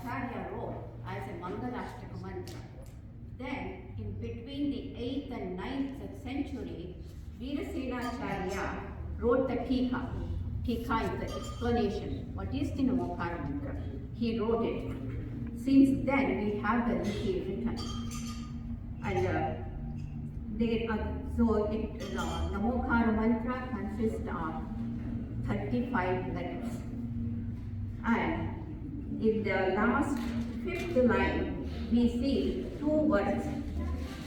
Acharya wrote as a Mangalashtaka mantra. Then, in between the 8th and 9th century, Veerasenacharya wrote the Tika. Tika is the explanation. What is the Navkar Mantra? He wrote it. Since then, we have the Riti written. And Navkar Mantra consists of 35 letters. And in the last 5th line, we see 2 words,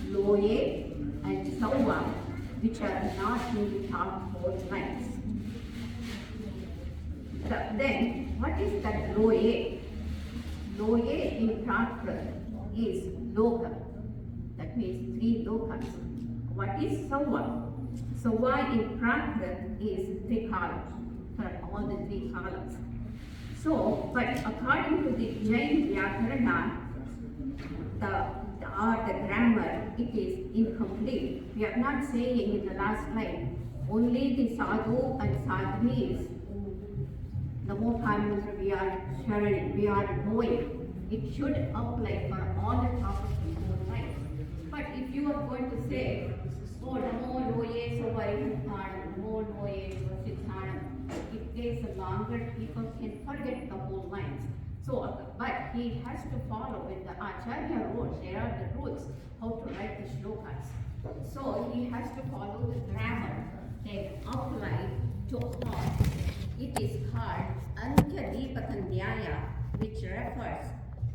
Loye and Sauva, which are not in the top 4 lines. Then, what is that Loye? Loye in Prakrit is Loka. That means 3 lokas. What is Sauva? Sauva in Prakrit is Trikala, for all the 3 kalas. So, but according to the Jain Vyakarana, the grammar, it is incomplete. We are not saying in the last line, only the sadhu and sadhvis, Navkar Mantra we are sharing, we are knowing. It should apply for all the topics in 4 lines. But if you are going to say, oh, Namo Loye Sovarihanthanam, Namo Loye Vasithanam, it takes a longer, people can forget the whole lines. So, but he has to follow with the Acharya rules. There are the rules how to write the shlokas. So he has to follow the grammar and apply to all. It is called Antya Deepakanyaya, which refers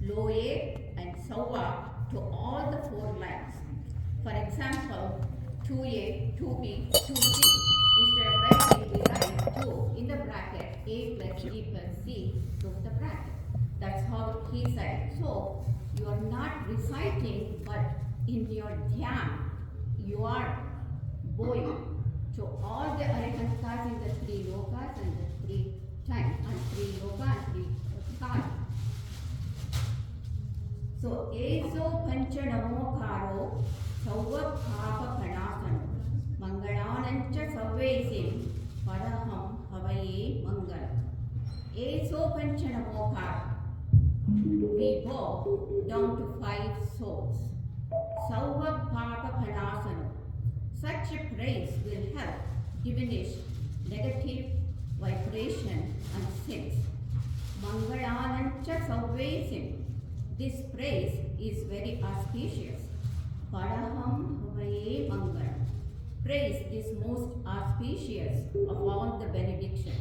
Loye and Sauva to all the 4 lines. For example, 2A, 2B, 2C. Instead of writing, we write 2 in the bracket, A plus B plus C, close the bracket. That's how he said. So, you are not reciting, but in your dhyan, you are bowing to all the arihantas in the 3 lokas and the 3 times, and 3 loka and 3 kala. So, Eso Pancha Namokaro, Sauva Papa Panasana, Mangalanancha Savvesim, Padaham Havaye Mangala. Eso Pancha Namokaro. We bow down to 5 souls. Sauva Papa Panasana. Such a praise will help diminish negative vibration and sins. Mangalanancha Savvesim. This praise is very auspicious. Padaham Havaye Mangal. Praise is most auspicious of all the benediction.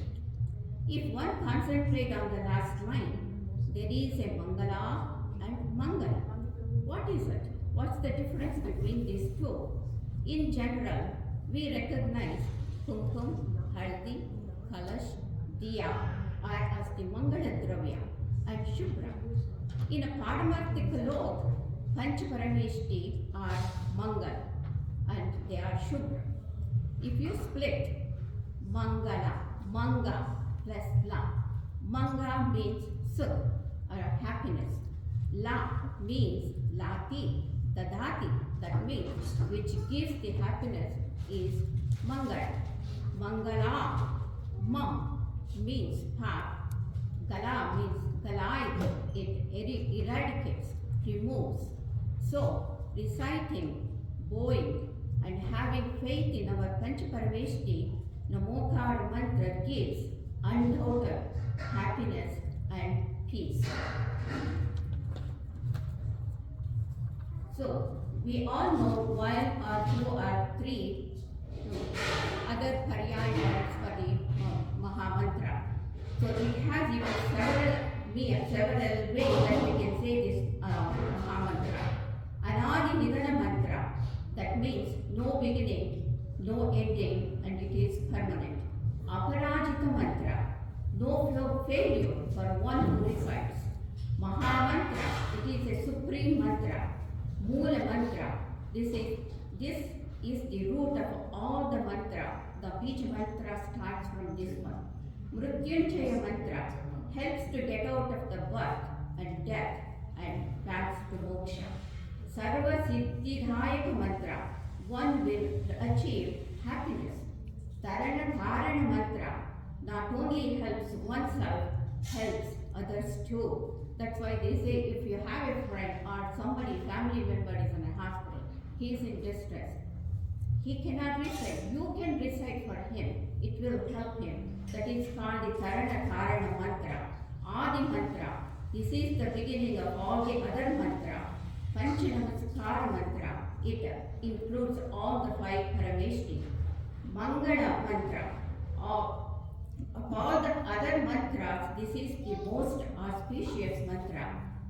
If one concentrates on the last line, there is a Mangala and Mangala. What is it? What's the difference between these 2? In general, we recognize Kumkum, Haldi, Kalash, Diya are as the Mangala Dravya and Shubhra. In a Paramarthika lok, Panch Parameshti are Mangal and they are Shubhra. If you split Mangala, Manga plus La, Manga means Sukh or happiness. La means Lati, Dadati, that means which gives the happiness is Mangala. Mangala, Mam means path. Gala means Galai, it eradicates, removes. So, reciting, bowing, and having faith in our Panchaparameshti, Navkar Mantra gives undoubted happiness and peace. So, we all know 1 or 2 or 3 other paryanas for the Mahamantra. So, it has even several ways that we can say this Mahamantra. Anadi Nidana Mantra, that means no beginning, no ending, and it is permanent. Aparajita Mantra, no failure for one who recites. Mahamantra, it is a supreme mantra. Mula Mantra, this is the root of all the mantra. The Bija Mantra starts from this one. Mrityunjaya Mantra helps to get out of the birth and death and paths to moksha. Sarva Siddhidhayaka Mantra, one will achieve happiness. Tarana Dharana Mantra not only helps oneself, helps others too. That's why they say if you have a friend or somebody, family member is in a hospital, he is in distress, he cannot recite. You can recite for him. It will help him. That is called the Karana Karana Mantra, Adi Mantra. This is the beginning of all the other mantra. Panchanamaskara Mantra. It includes all the 5 Parameshti. Mangala Mantra. Of all the other mantras, this is the most auspicious mantra.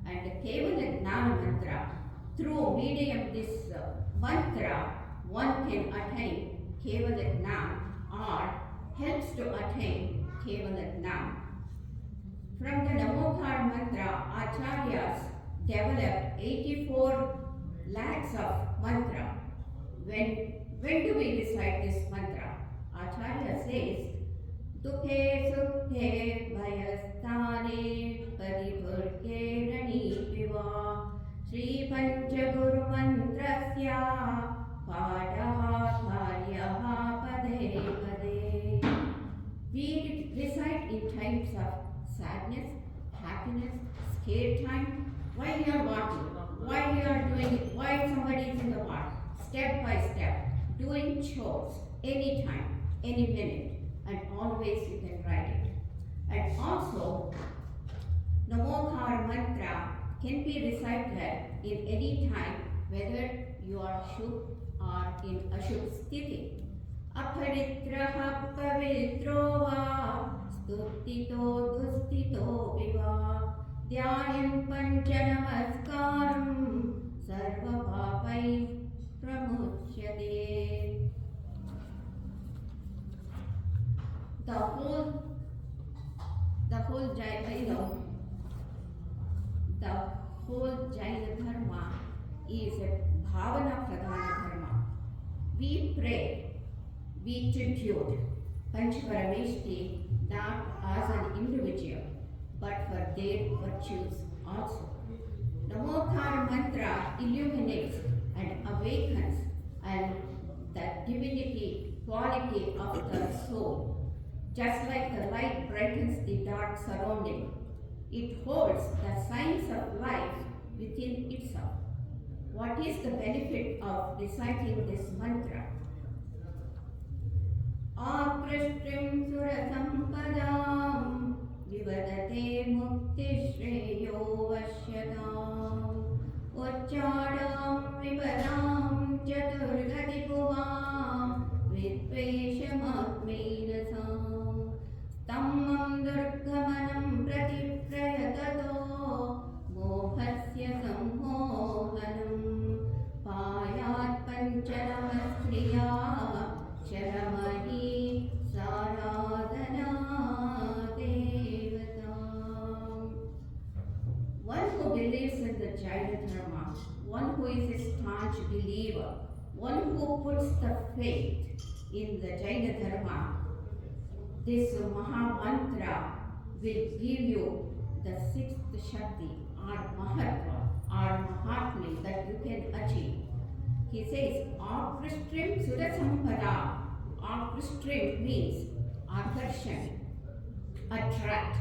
And Kevala Gnana Mantra. Through medium this mantra, one can attain Kevala Gnan or helps to attain Kevala Gnan. From the Navkar Mantra, Acharyas developed 84 lakhs of mantra. When do we recite this mantra? Acharya says, Dukhe sukhe bhayasthane paripurke ranipiva Sri Panchaguru Mantrasya Padaha Karyaha Pade Pade. We recite in times of sadness, happiness, scare time, while you are walking, while you are doing it, while somebody is in the ward, step by step, doing chores, anytime, any minute, and always you can write it. And also, Navkar Mantra can be recited in any time, whether you are Shubh or in Ashubh Sthiti. Aparitraha pavitro va stuttito dustito viva Dhyayan panchanamaskaram sarva papai pramuchyate. The whole Jaina Dharma is a Bhavana Pradhana Dharma. We pray, we tribute Panchaparameshti not as an individual, but for their virtues also. Navkar Mantra illuminates and awakens and the divinity quality of the soul. Just like the light brightens the dark surrounding, it holds the signs of life within itself. What is the benefit of reciting this mantra? Aprashtim surasampadam vivadate mukti shreyo vashyadam uchchadam vipadam chaturgati puvam vitveshamatmenasam stammam durgamanam pratiprayatato mohasya sammohanam payat pancharamasriya Sharamahi Saradhana Devatam. One who believes in the Jaina Dharma, one who is a staunch believer, one who puts the faith in the Jaina Dharma, this Maha Mantra will give you the 6th Shakti or Mahatma or Mahatma that you can achieve. He says, Aprastrim Surasampada. Aprastrim means akarshan, attract.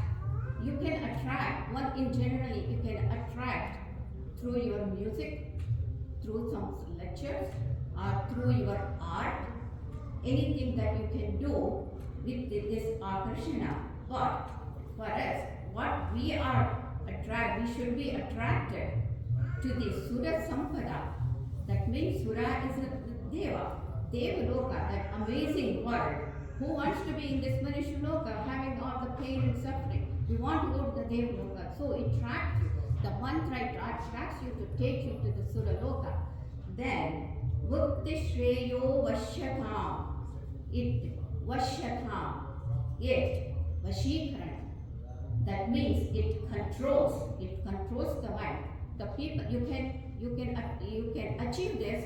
You can attract, generally you can attract through your music, through some lectures, or through your art, anything that you can do with this akarshana. But for us, what we should be attracted to the Sura Sampada. That means Sura is a Deva, Devaloka, that amazing world. Who wants to be in this Manushya Loka having all the pain and suffering? We want to go to the Devaloka. So it attracts you. The mantra attracts you to take you to the Sura Loka. Then, Bhukti Shreyo Vashyatam. It Vashyatam. It Vashikaran. That means it controls the mind. The people, you can achieve this,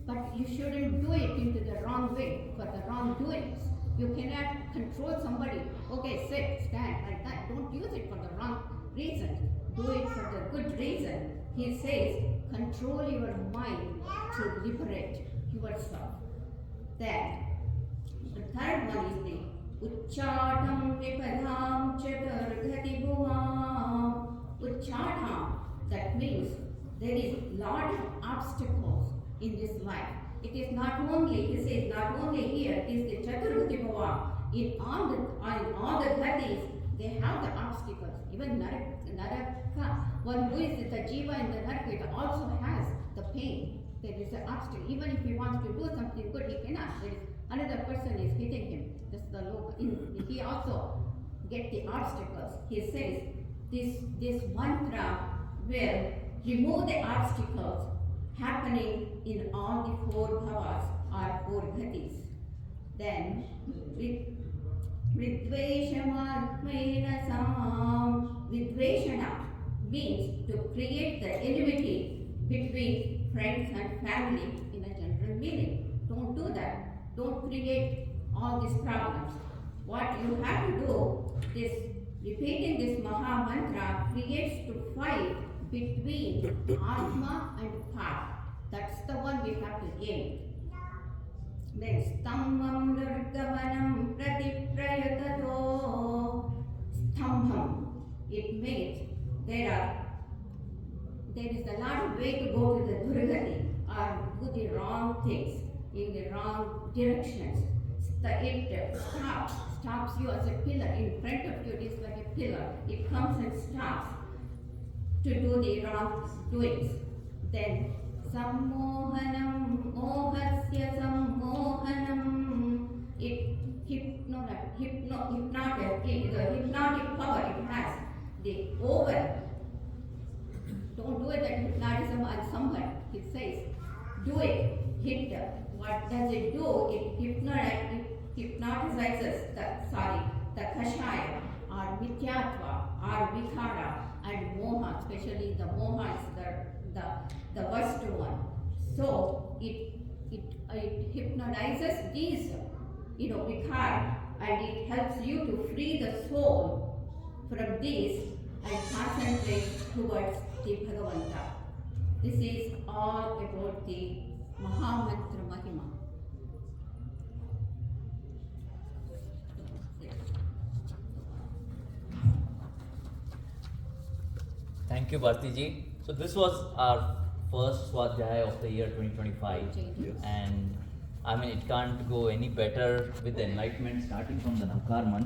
but you shouldn't do it into the wrong way, for the wrongdoings. You cannot control somebody. Okay, sit, stand, like that. Don't use it for the wrong reason. Do it for the good reason. He says, control your mind to liberate yourself. Then, the third one is the Uchchatam Vipadham Chaturghati Bhuvam Uchchadam, that means there is lot of obstacles in this life. It is not only, he says, not only here, it is the Chaturmukhī Bhava. In all the Ghatis, they have the obstacles. Even Naraka, one who is the Jiva in the Naraka, it also has the pain. There is an obstacle. Even if he wants to do something good, he cannot. There is another person is hitting him. That's the local. He also get the obstacles. He says this mantra will remove the obstacles happening in all the four bhavas or four ghatis. Then Vidveshamatmena Sam. Vidveshana means to create the enmity between friends and family in a general meaning. Don't do that. Don't create all these problems. What you have to do is repeating this Maha Mantra creates to fight between Atma and Path. That's the one we have to aim. Then Stambham Nirgamanam Pratiprayatato. Stambham. It means there is a lot of way to go to the Durgati or do the wrong things in the wrong directions. It stops you as a pillar. In front of you it is like a pillar. It comes and stops to do the wrong doings. Then Sammohanam, Mohasya Sammohanam. It the hypnotic power it has. The over. Don't do it like hypnotism on somebody. It says, do it. Hit. What does it do? It hypnotizes the kashaya or mithyatva or vikhara and moha, especially the moha is the worst one. So it hypnotizes these vikhara, and it helps you to free the soul from these and concentrate towards the Bhagavanta. This is all about the Mahamantra Mahima. Thank you, Bharti ji. So this was our first Swadhyaya of the year 2025. Yes. And I mean, it can't go any better with the enlightenment starting from the Navkar Mantra.